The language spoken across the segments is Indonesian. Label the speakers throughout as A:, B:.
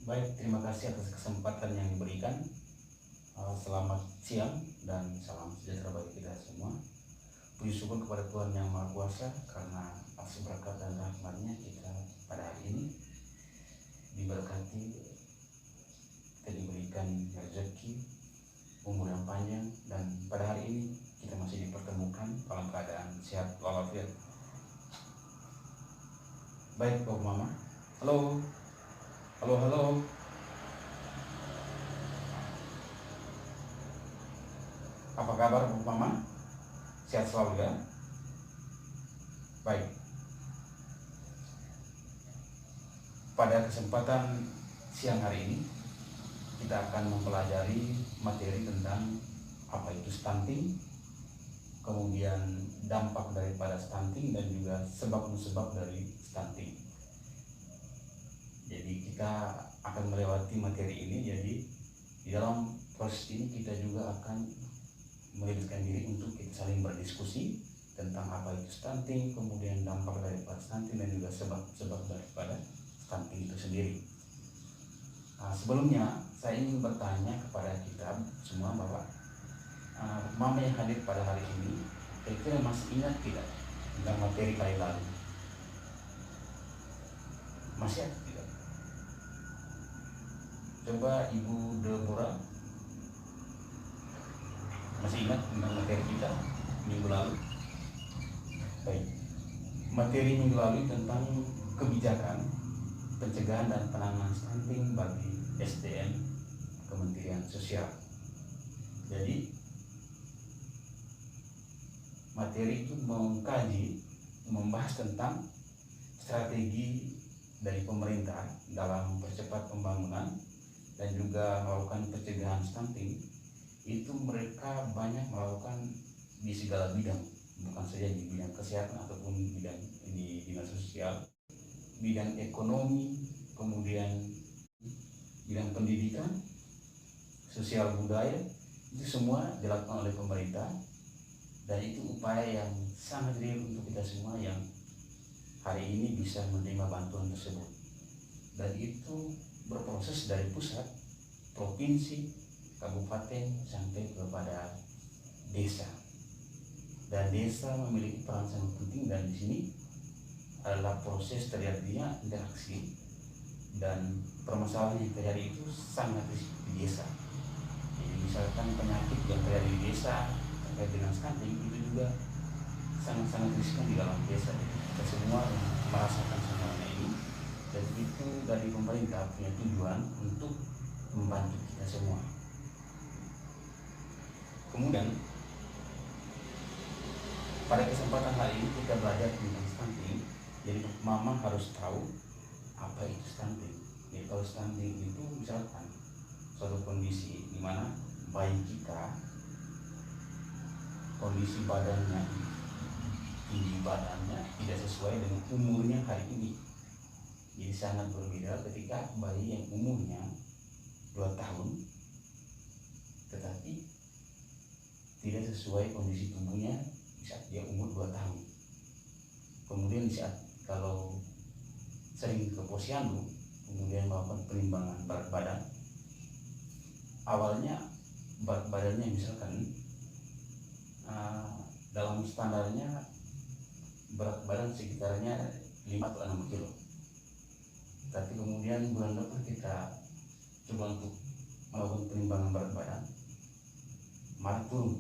A: Baik, terima kasih atas kesempatan yang diberikan. Selamat siang dan salam sejahtera bagi kita semua. Puji syukur kepada Tuhan Yang Maha Kuasa karena atas berkat dan rahmat-Nya kita pada hari ini diberkati, kita diberikan rezeki, umur yang panjang, dan pada hari ini kita masih dipertemukan dalam keadaan sehat walafiat. Baik, Bapak Mama. Halo. Halo. Apa kabar Bu Mama? Sehat selalu ya? Baik. Pada kesempatan siang hari ini kita akan mempelajari materi tentang apa itu stunting, kemudian dampak daripada stunting dan juga sebab-sebab dari stunting. Jadi kita akan melewati materi ini. Jadi di dalam proses ini kita juga akan melibatkan diri untuk kita saling berdiskusi tentang apa itu stunting, kemudian dampak daripada stunting dan juga sebab-sebab daripada stunting itu sendiri. Sebelumnya saya ingin bertanya kepada kita semua bahwa Mama yang hadir pada hari ini kira-kira masih ingat tidak tentang materi kali lalu? Masih ada tidak? Coba Ibu Deborah, masih ingat tentang materi kita minggu lalu? Baik, materi minggu lalu tentang kebijakan pencegahan dan penanganan stunting bagi SDM Kementerian Sosial. Jadi materi itu mengkaji, membahas tentang strategi dari pemerintah dalam mempercepat pembangunan dan juga melakukan pencegahan stunting. Itu mereka banyak melakukan di segala bidang, bukan saja di bidang kesehatan ataupun bidang di dinas sosial, bidang ekonomi, kemudian bidang pendidikan, sosial budaya, itu semua dilakukan oleh pemerintah. Dan itu upaya yang sangat real untuk kita semua yang hari ini bisa menerima bantuan tersebut. Dan itu berproses dari pusat, provinsi, kabupaten sampai kepada desa. Dan desa memiliki peran sangat penting, dan di sini adalah proses terjadinya interaksi dan permasalahan yang terjadi itu sangat di desa. Jadi misalkan penyakit yang terjadi di desa terkait dengan stunting itu juga sangat-sangat riskan di dalam desa. Jadi kita semua merasakan semuanya ini, dan itu dari pemerintah punya tujuan untuk membantu kita semua. Kemudian pada kesempatan hari ini kita belajar tentang stunting. Jadi Mama harus tahu apa itu stunting. Jadi kalau stunting itu misalkan suatu kondisi di mana bayi kita kondisi badannya, tinggi badannya tidak sesuai dengan umurnya hari ini. Jadi sangat berbeda ketika bayi yang umurnya 2 tahun tetapi tidak sesuai kondisi tubuhnya saat dia umur 2 tahun. Kemudian saat kalau sering ke posyandu, kemudian melakukan penimbangan berat badan, awalnya berat badannya misalkan dalam standarnya berat badan sekitarnya 5 atau 6 kilo. Tapi kemudian bulan depan kita coba untuk melakukan penimbangan berat badan, malah turun.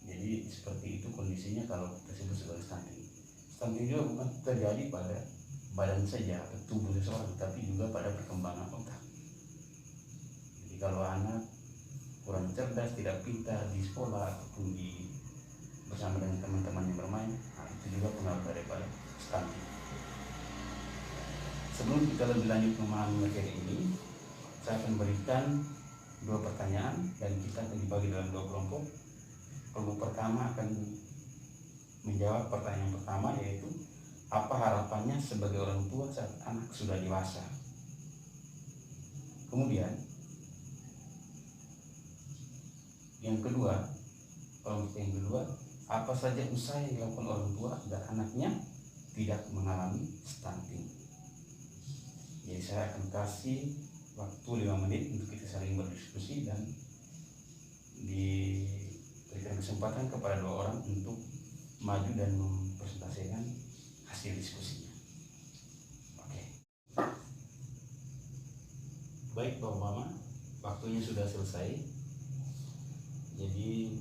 A: Jadi seperti itu kondisinya kalau kita sebut sebagai stunting. Stunting juga bukan terjadi pada badan saja atau tubuh seseorang, tapi juga pada perkembangan otak. Jadi kalau anak kurang cerdas, tidak pintar di sekolah ataupun bersama dengan teman-teman yang bermain, itu juga pengaruh daripada stunting. Sebelum kita lebih lanjut memahami materi ini, saya akan berikan 2 pertanyaan dan kita akan dibagi dalam 2 kelompok. Kelompok pertama akan menjawab pertanyaan pertama, yaitu apa harapannya sebagai orang tua saat anak sudah dewasa. Kemudian yang kedua, kelompok yang kedua, apa saja usaha yang dilakukan orang tua agar anaknya tidak mengalami stunting. Jadi saya akan kasih waktu 5 menit untuk kita saling berdiskusi dan diberikan kesempatan kepada 2 orang untuk maju dan mempresentasikan hasil diskusinya. Oke. Baik Bapak Mama, waktunya sudah selesai. Jadi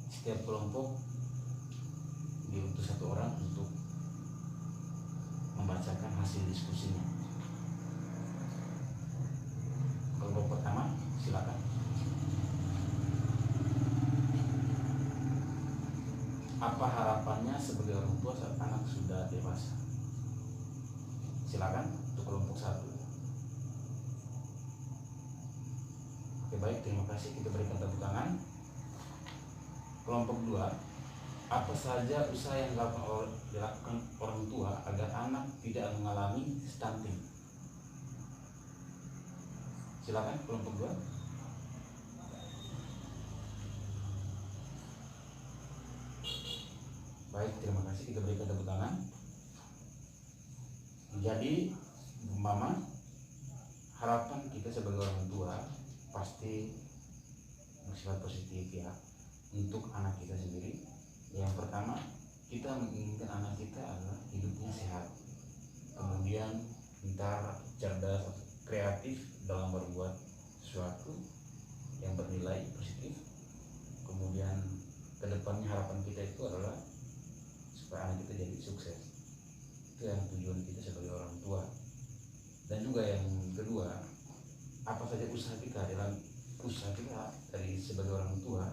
A: setiap kelompok diutus 1 orang untuk membacakan hasil diskusinya. Kelompok pertama, silakan. Apa harapannya sebagai orang tua saat anak sudah dewasa? Silakan untuk kelompok 1. Oke, baik, terima kasih, kita berikan tepuk tangan. Kelompok 2, apa saja usaha yang dilakukan orang tua agar anak tidak mengalami stunting? Silakan kelompok 2. Baik, terima kasih, kita berikan tepuk tangan. Jadi Mama, harapan kita sebagai orang tua pasti bersifat positif ya untuk anak kita sendiri. Yang pertama, kita menginginkan anak kita adalah hidupnya sehat, kemudian pintar, cerdas, kreatif dalam berbuat sesuatu yang bernilai positif. Kemudian kedepannya harapan kita itu adalah supaya anak kita jadi sukses. Itu yang tujuan kita sebagai orang tua. Dan juga yang kedua, apa saja usaha kita dari sebagai orang tua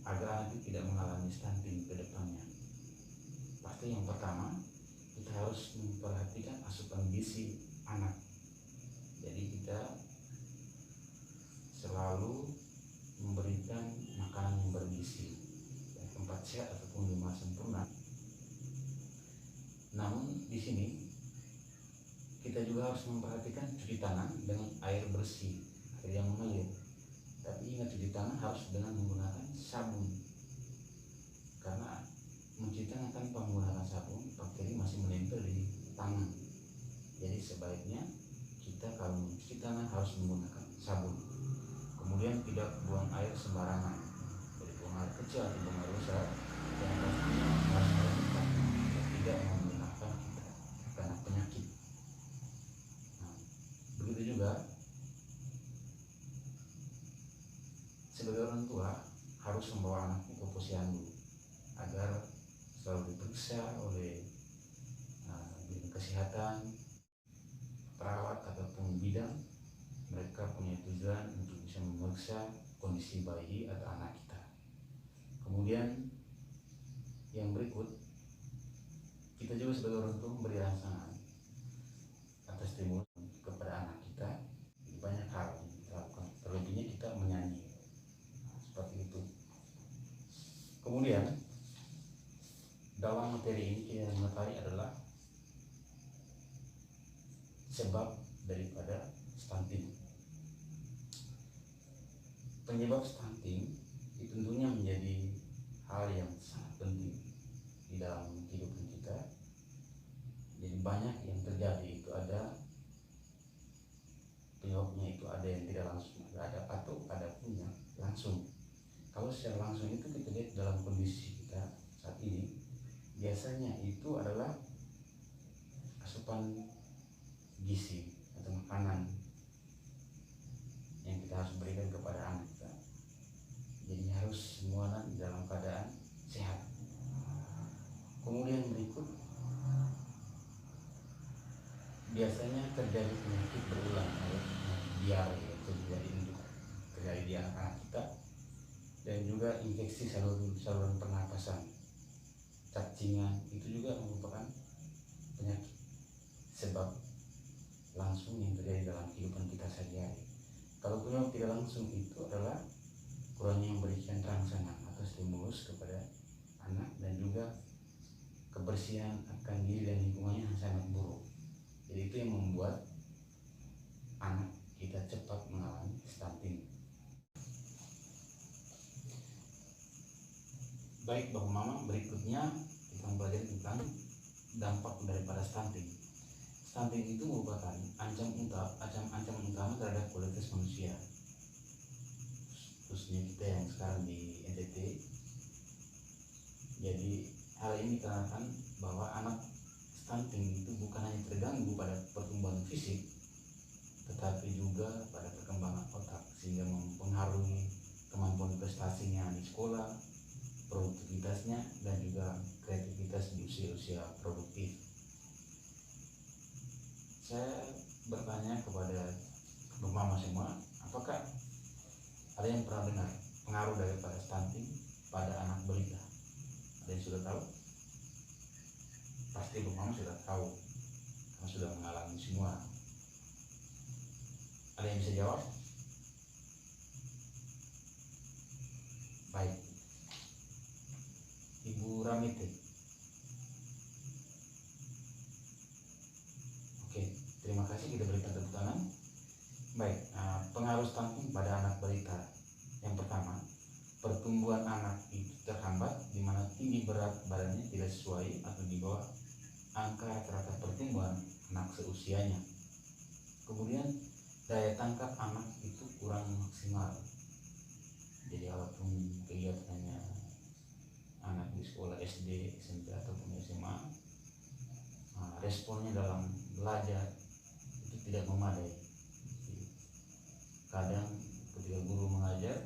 A: agar anak kita tidak mengalami stunting ke depannya. Pasti yang pertama, kita harus memperhatikan asupan gizi anak. Jadi kita selalu memberikan makanan yang bergizi, baik 4 sehat ataupun 5 sempurna. Namun di sini kita juga harus memperhatikan cuci tangan dengan air bersih, air yang mengalir. Tapi ingat, cuci tangan harus dengan menggunakan sabun, karena mencuci tangan tanpa menggunakan sabun, bakteri masih menempel di tangan. Jadi sebaiknya kita kalau mencuci tangan harus menggunakan sabun. Kemudian tidak buang air sembarangan, jadi buang air kecil atau buang air besar, yang pastinya harus kita tidak membenarkan kita karena penyakit. Nah, begitu juga sebagai orang tua harus membawa anaknya ke posyandu agar selalu diperiksa oleh bidang kesehatan, perawat ataupun bidan. Mereka punya tujuan untuk bisa memeriksa kondisi bayi atau anak kita. Kemudian yang berikut, kita juga sebagai orang tua memberi rangsangan atau stimulus kepada anak kita di banyak hal yang kita lakukan. Terlebihnya kita menyanyi, seperti itu. Kemudian dalam materi ini yang mengetahui adalah sebab daripada stunting. Penyebab stunting itu tentunya menjadi hal yang sangat penting di dalam kehidupan kita. Jadi banyak yang terjadi, itu ada penyebabnya, itu ada yang tidak langsung, ada atau ada punya langsung. Kalau secara langsung itu kita lihat dalam kondisi kita saat ini, biasanya itu adalah asupan gizi atau makanan yang kita harus berikan kepada anak kita. Jadi harus semua anak dalam keadaan sehat. Kemudian berikut, biasanya terjadi penyakit berulang, diare itu terjadi di anak-anak kita, dan juga infeksi saluran pernapasan, cacingan, itu juga merupakan penyakit sebab langsung yang terjadi dalam kehidupan kita sehari-hari. Kalau penyebab tidak langsung itu adalah kurangnya memberikan rangsangan atau stimulus kepada anak, dan juga kebersihan akan diri dan lingkungannya yang sangat buruk. Jadi itu yang membuat anak kita cepat mengalami stunting. Baik Bapak Mama, berikutnya kita mempelajari tentang dampak daripada stunting. Stunting itu merupakan ancaman utama terhadap kualitas manusia, khususnya kita yang sekarang di NTT. Jadi hal ini dikarenakan bahwa anak stunting itu bukan hanya terganggu pada pertumbuhan fisik, tetapi juga pada perkembangan otak, sehingga mempengaruhi kemampuan prestasinya di sekolah, produktivitasnya, dan juga kreativitas di usia-usia produktif. Saya bertanya kepada mama semua, apakah ada yang pernah dengar pengaruh daripada stunting pada anak balita? Ada yang sudah tahu? Pasti mama sudah tahu, karena sudah mengalami semua. Ada yang bisa jawab? Baik, Ibu Ramite. Oke, terima kasih, kita berikan tepuk tangan. Baik, pengaruh stunting pada anak balita. Yang pertama, pertumbuhan anak itu terhambat, di mana tinggi berat badannya tidak sesuai atau di bawah angka rata-rata pertumbuhan anak seusianya. Kemudian daya tangkap anak itu kurang maksimal. Jadi apapun kegiatannya anak di sekolah SD, SMP ataupun SMA, responnya dalam belajar itu tidak memadai. Kadang ketika guru mengajar,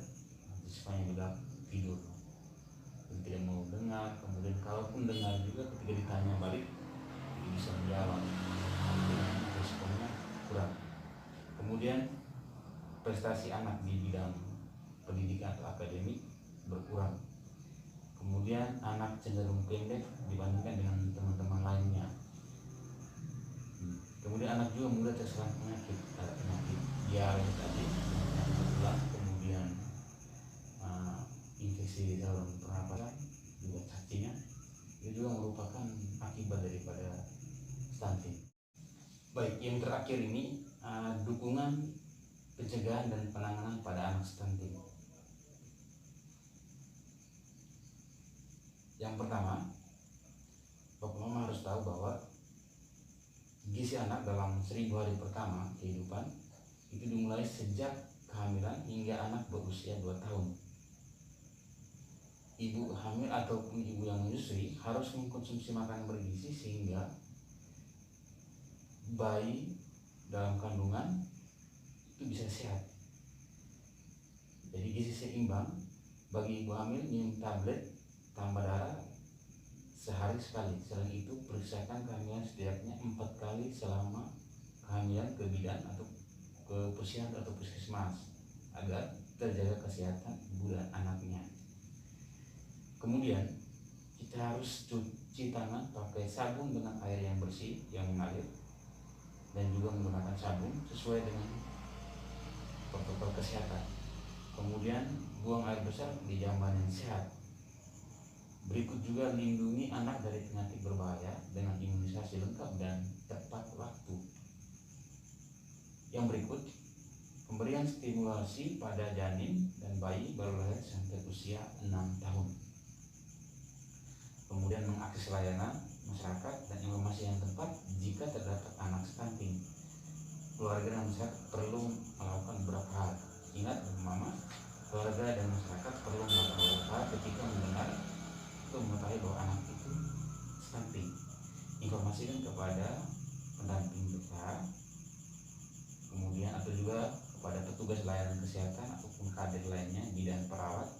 A: siswanya juga tidur, tidak mau dengar. Kemudian kalaupun dengar juga, ketika ditanya balik tidak bisa menjawab, responnya kurang. Kemudian prestasi anak di bidang pendidikan atau akademik berkurang. Kemudian anak cenderung pendek dibandingkan dengan teman-teman lainnya. Kemudian anak juga mudah terserang penyakit diare tadi, tulang, kemudian infeksi saluran pernapasan, juga cacinya. Itu juga merupakan akibat daripada stunting. Baik, yang terakhir ini dukungan pencegahan dan penanganan pada anak stunting. Yang pertama, Bapak Mama harus tahu bahwa gizi anak dalam 1000 hari pertama kehidupan itu dimulai sejak kehamilan hingga anak berusia 2 tahun. Ibu hamil ataupun ibu yang menyusui harus mengkonsumsi makanan bergizi sehingga bayi dalam kandungan itu bisa sehat. Jadi gizi seimbang bagi ibu hamil, minum tablet tambah darah sehari sekali. Selain itu, periksakan kehamilan setidaknya 4 kali selama kehamilan ke bidan atau ke posyandu atau puskesmas agar terjaga kesehatan ibu dan anaknya. Kemudian kita harus cuci tangan pakai sabun dengan air yang bersih yang mengalir, dan juga menggunakan sabun sesuai dengan protokol kesehatan. Kemudian buang air besar di jamban yang sehat. Berikut juga lindungi anak dari penyakit berbahaya dengan imunisasi lengkap dan tepat waktu. Yang berikut, pemberian stimulasi pada janin dan bayi baru lahir sampai usia 6 tahun. Kemudian mengakses layanan masyarakat dan informasi yang tepat jika terdapat anak stunting. Keluarga dan masyarakat perlu melakukan beberapa hal. Ingat, Mama, keluarga dan masyarakat perlu melakukan beberapa hal ketika mendengar atau mengetahui bahwa anak itu stunting. Informasikan kepada pendamping BK, kemudian atau juga kepada petugas layanan kesehatan ataupun kader lainnya, bidan perawat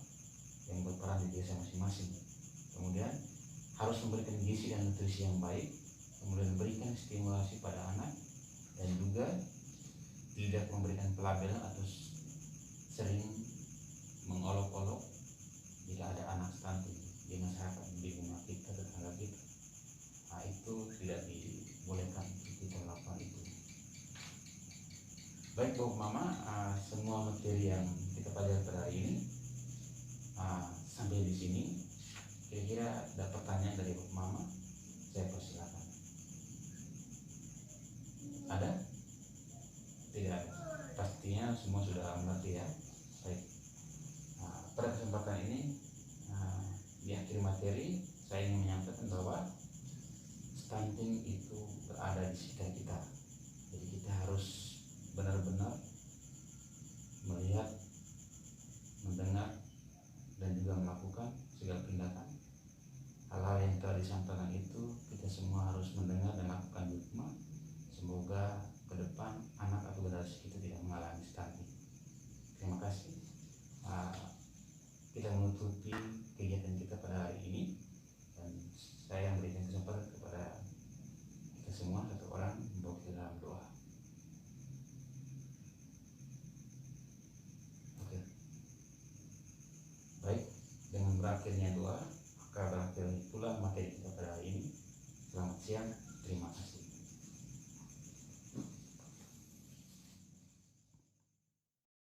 A: yang berperan di desa masing-masing. Kemudian harus memberikan gizi dan nutrisi yang baik, kemudian berikan stimulasi pada anak, dan juga tidak memberikan pelabelan atau sering mengolok-olok jika ada anak stunting di masyarakat, di rumah kita, tetangga kita. Itu tidak dibolehkan kita lakukan itu. Baik Bu Mama, semua materi yang kita pelajari pada hari ini sampai di sini. Kira-kira ada pertanyaan dari Bu Mama? Saya persilakan. Ada? Tidak ada. Pastinya semua sudah mengerti ya. Baik. Pada kesempatan ini di akhir materi saya ingin menyampaikan bahwa stunting itu berada di sekitar kita. Jadi kita harus benar-benar melihat, mendengar, dan juga melakukan segala tindakan. Hal-hal yang telah disampaikan itu kita semua harus mendengar dan lakukan hikmah. Semoga ke depan anak atau generasi kita tidak mengalami stunting. Terima kasih. Kita menutupi kegiatan kita pada hari ini, dan saya memberikan kesempatan kepada kita semua satu orang membawa kita dalam doa. Oke. Baik, dengan berakhirnya doa, maka berakhir pula materi kita pada hari ini. Selamat siang, terima kasih.